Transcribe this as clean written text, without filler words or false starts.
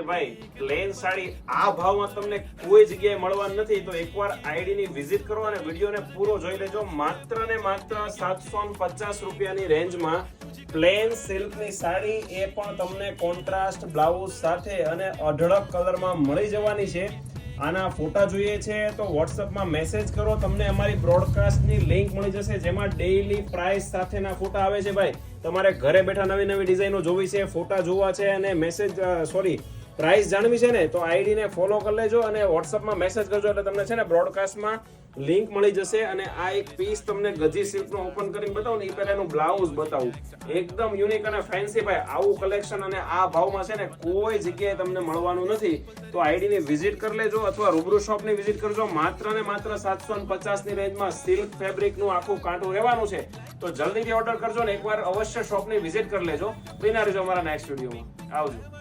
ભાઈ પ્લેન સાડી આ ભાવમાં તમને કોઈ જગ્યાએ મળવાની નથી, તો એકવાર આઈડી ની વિઝિટ કરો અને વિડીયોને પૂરો જોઈ લેજો. માત્ર ને માત્ર 750 રૂપિયાની રેન્જમાં પ્લેન સિલ્કની સાડી, એ પણ તમને કોન્ટ્રાસ્ટ બ્લાઉઝ સાથે અને અઢળક કલરમાં મળી જવાની છે. આના ફોટા જોઈએ છે તો વોટ્સઅપમાં મેસેજ કરો, તમને અમારી બ્રોડકાસ્ટની લિંક મળી જશે, જેમાં ડેઈલી પ્રાઇસ સાથેના ફોટા આવે છે. ભાઈ તમારે ઘરે બેઠા નવી નવી ડિઝાઇનો જોવી છે, ફોટા જોવા છે અને પ્રાઇસ જાણવી છે ને, તો આઈડીને ફોલો કરી લેજો અને વોટ્સઅપમાં મેસેજ કરજો, એટલે તમને છે ને બ્રોડકાસ્ટમાં લિંક મળી જશે. અને આ એક પીસ તમને ગજી સિલ્કનો ઓપન કરીને બતાવું ને, એ પહેલા એનું બ્લાઉઝ બતાવું, એકદમ યુનિક અને ફેન્સી. ભાઈ આવું કલેક્શન અને આ ભાવમાં છે ને કોઈ જગ્યાએ તમને મળવાનું નથી. તો આઈડીની વિઝિટ કરી લેજો અથવા રૂબરૂ શોપની વિઝિટ કરજો. માત્ર ને માત્ર 750 ની રેન્જમાં સિલ્ક ફેબ્રિકનું આખું કાંટું રહેવાનું છે. તો જલ્દીથી ઓર્ડર કરજો ને એકવાર અવશ્ય શોપની વિઝિટ કરી લેજો. બિના રહેજો અમારા નેક્સ્ટ વિડીયોમાં. આવજો.